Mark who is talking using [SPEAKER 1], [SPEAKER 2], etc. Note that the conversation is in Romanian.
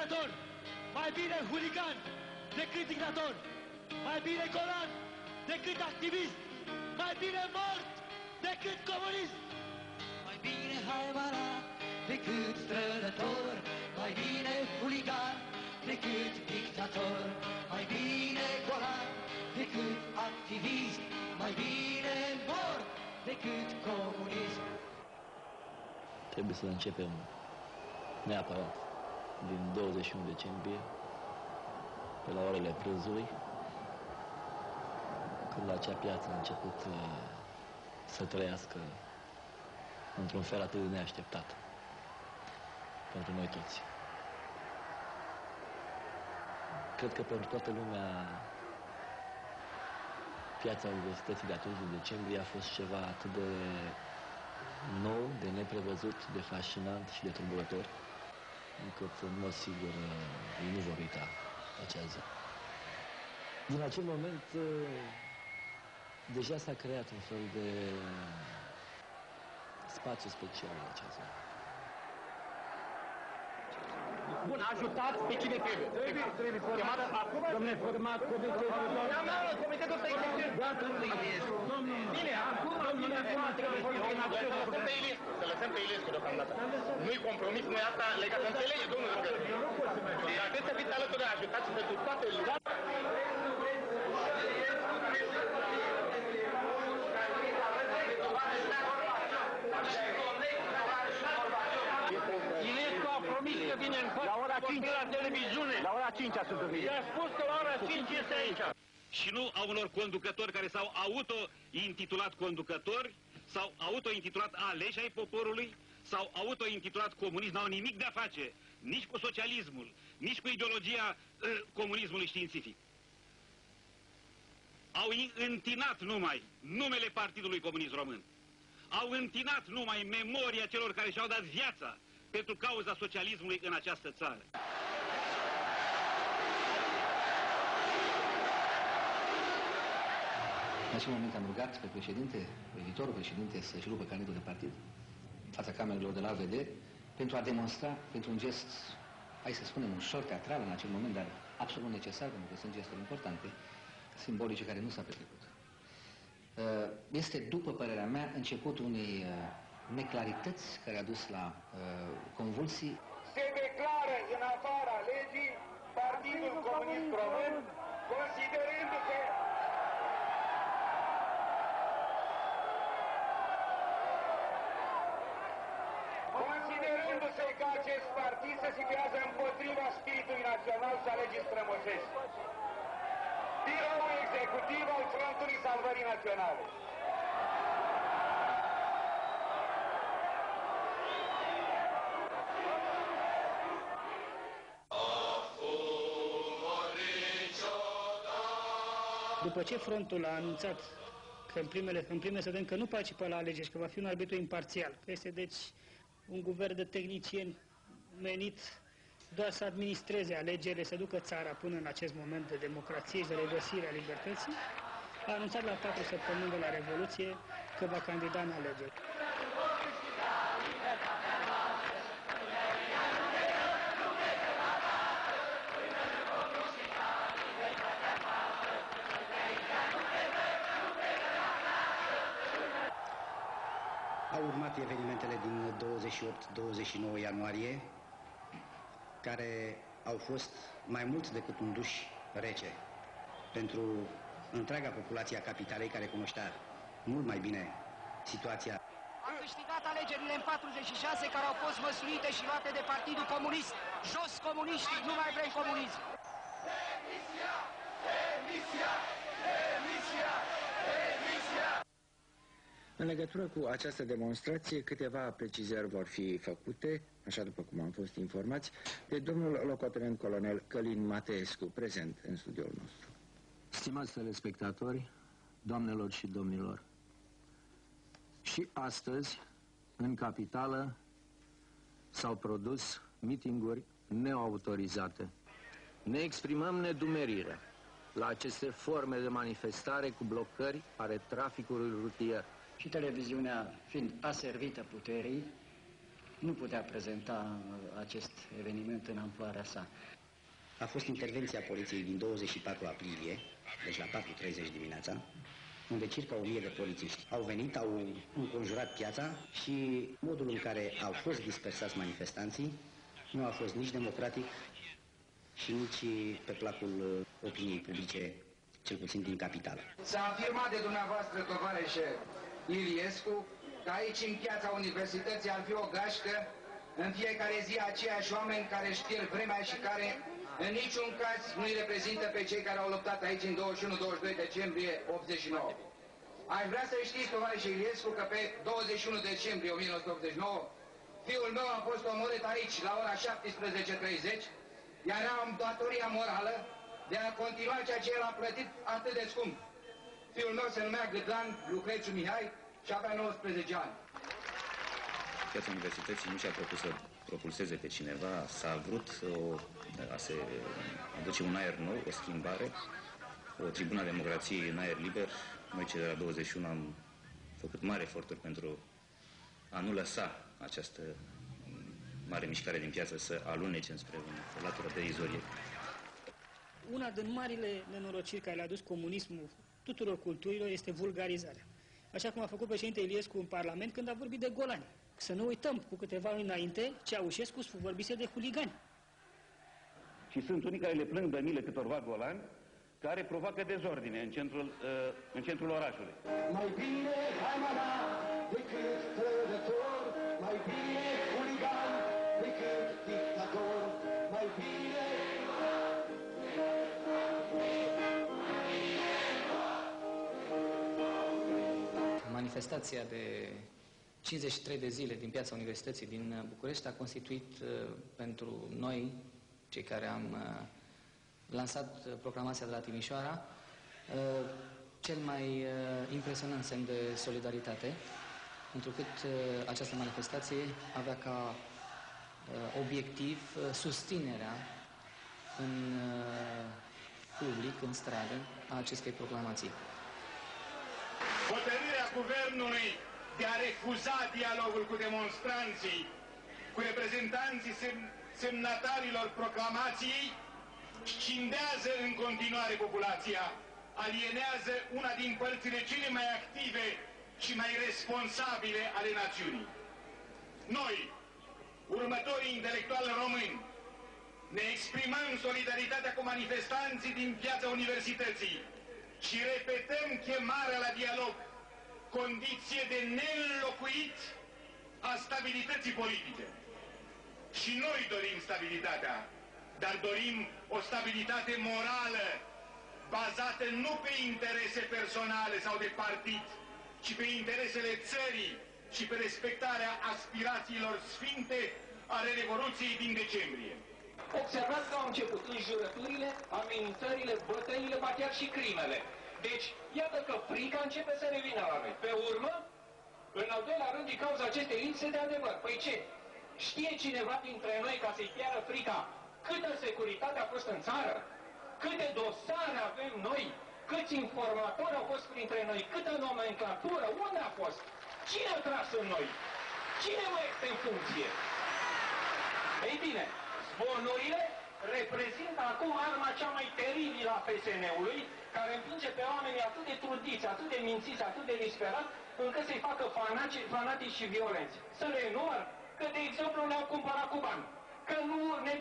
[SPEAKER 1] dictator, mai bine huligan decât dictator, mai bine golan decât activist, mai bine mort decât comunist.
[SPEAKER 2] Mai bine haimana decât strădător, mai bine huligan decât dictator, mai bine golan decât activist, mai bine mort decât comunist.
[SPEAKER 3] Trebuie să începem neapărat din 21 decembrie, pe la orele prânzului, când acea piață a început să trăiască într-un fel atât de neașteptat pentru noi toți. Cred că pentru toată lumea piața Universității de atunci, din decembrie, a fost ceva atât de nou, de neprevăzut, de fascinant și de tulburător, încât, în mod sigur, ei nu vor uita acea zi. Din acel moment, deja s-a creat un fel de spațiu special în acea zi.
[SPEAKER 4] Bun, ajutați pe cine trebuie. Trebuie format acum. Dom'le, format comitetul. Comitetul să existe. Bine, acum trebuie format. Să lăsăm pe Ilescu deocamdată. Nu-i compromis, nu-i asta legat. Înțelege, domnul Rângă. Trebuie să fiți alături de ajutați pentru toate lucrurile. Că vine în la ora 5 la televiziune. La ora 5 a sunt. I-a spus că la ora 5 este aici.
[SPEAKER 5] Și nu a unor conducători care s-au auto-intitulat conducători, s-au auto-intitulat aleși ai poporului, s-au auto-intitulat comuniști, n-au nimic de-a face nici cu socialismul, nici cu ideologia comunismului științific. Au întinat numai numele Partidului Comunist Român. Au întinat numai memoria celor care și-au dat viața pentru cauza socialismului în această țară.
[SPEAKER 6] În acel moment am rugat pe președinte, pe viitorul președinte, să-și rupă carnetul de partid în fața camerelor de la AVD pentru a demonstra, pentru un gest, hai să spunem, ușor teatral în acel moment, dar absolut necesar, pentru că sunt gesturi importante, simbolice, care nu s-a petrecut. Este, după părerea mea, începutul unei neclarități care a dus la convulsii.
[SPEAKER 4] Se declară în afara legii Partidul Comunist Român, considerându-se că acest partid se situează împotriva spiritului național și a legii strămoșești. Biroul executiv al Frontului Salvării Naționale.
[SPEAKER 7] După ce frontul a anunțat că în primele să vedem că nu participă la alegeri și că va fi un arbitru imparțial, că este deci un guvern de tehnicieni menit doar să administreze alegerile, să ducă țara până în acest moment de democrație și de regăsire a libertății, a anunțat la 4 săptămâni de la Revoluție că va candida în alegeri.
[SPEAKER 8] Au urmat evenimentele din 28-29 ianuarie, care au fost mai mult decât un duș rece pentru întreaga populație a capitalei, care cunoștea mult mai bine situația.
[SPEAKER 9] Am câștigat alegerile în 46, care au fost măsluite și luate de Partidul Comunist. Jos comuniștii, nu mai vrem comunism!
[SPEAKER 4] Demisia! Demisia! Demisia! Demisia!
[SPEAKER 10] În legătură cu această demonstrație, câteva precizări vor fi făcute, așa după cum am fost informați, de domnul locotenent colonel Călin Mateescu, prezent în studioul nostru.
[SPEAKER 11] Stimați telespectatori, doamnelor și domnilor, și astăzi, în capitală, s-au produs mitinguri neautorizate. Ne exprimăm nedumerirea la aceste forme de manifestare cu blocări ale traficului rutier.
[SPEAKER 12] Și televiziunea, fiind aservită puterii, nu putea prezenta acest eveniment în amploarea sa.
[SPEAKER 8] A fost intervenția poliției din 24 aprilie, deci la 4:30 dimineața, unde circa 1000 de polițiști au venit, au înconjurat piața și modul în care au fost dispersați manifestanții nu a fost nici democratic și nici pe placul opiniei publice, cel puțin din capitală.
[SPEAKER 9] S-a afirmat de dumneavoastră, tovarășe Iliescu, că aici, în piața universității, ar fi o gașcă, în fiecare zi aceiași oameni care își pierd vremea și care în niciun caz nu-i reprezintă pe cei care au luptat aici în 21-22 decembrie 89. Aș vrea să știți, tovarășe Iliescu, că pe 21 decembrie 1989, fiul meu a fost omorât aici la ora 17:30, iar am datoria morală de a continua ceea ce el a plătit atât de scump. Fiul meu se numea Gâdlan Lucrețiu Mihai și avea 19 ani.
[SPEAKER 13] Piața Universității nu și-a propus să propulseze pe cineva, s-a vrut a se aduce un aer nou, o schimbare, o tribună a democrației în aer liber. Noi, cei de la 21, am făcut mari eforturi pentru a nu lăsa această mare mișcare din piață să alunece înspre o latură derizorie.
[SPEAKER 7] Una din marile nenorociri care le-a adus comunismul tuturor culturilor este vulgarizarea. Așa cum a făcut președinte Iliescu în Parlament când a vorbit de golani. Să nu uităm, cu câteva luni înainte, Ceaușescu vorbise de huligani.
[SPEAKER 5] Și sunt unii care le plâng de milă câtorva golani care provoacă dezordine în centrul orașului.
[SPEAKER 1] Mai bine haimana decât trădător, mai bine huligan decât dictator, mai bine...
[SPEAKER 12] Manifestația de 53 de zile din piața Universității din București a constituit pentru noi, cei care am lansat proclamația de la Timișoara, cel mai impresionant semn de solidaritate, întrucât această manifestație avea ca obiectiv susținerea în public, în stradă, a acestei proclamații.
[SPEAKER 5] Hotărârea Guvernului de a refuza dialogul cu demonstranții, cu reprezentanții semnatarilor proclamației, scindează în continuare populația, alienează una din părțile cele mai active și mai responsabile ale națiunii. Noi, următorii intelectuali români, ne exprimăm solidaritatea cu manifestanții din piața Universității și repetăm chemarea la dialog, condiție de neînlocuit a stabilității politice. Și noi dorim stabilitatea, dar dorim o stabilitate morală, bazată nu pe interese personale sau de partid, ci pe interesele țării și pe respectarea aspirațiilor sfinte ale Revoluției din decembrie.
[SPEAKER 4] Observați că au început înjurăturile, amenințările, bătăile, ba chiar și crimele. Deci, iată că frica începe să revină la noi. Pe urmă, în al doilea rând, din cauza acestei lipse de adevăr. Păi ce? Știe cineva dintre noi, ca să-i piară frica, câtă securitate a fost în țară? Câte dosare avem noi? Câți informatori au fost printre noi? Câtă nomenclatură? Unde a fost? Cine a tras în noi? Cine mai este în funcție? Ei bine, zvonurile reprezintă acum arma cea mai teribilă a FSN-ului, care împinge pe oamenii atât de trudiți, atât de mințiți, atât de disperați, încât să-i facă fanatici și violenți. Să le enumăr că, de exemplu, ne-au cumpărat cu bani, că nu ne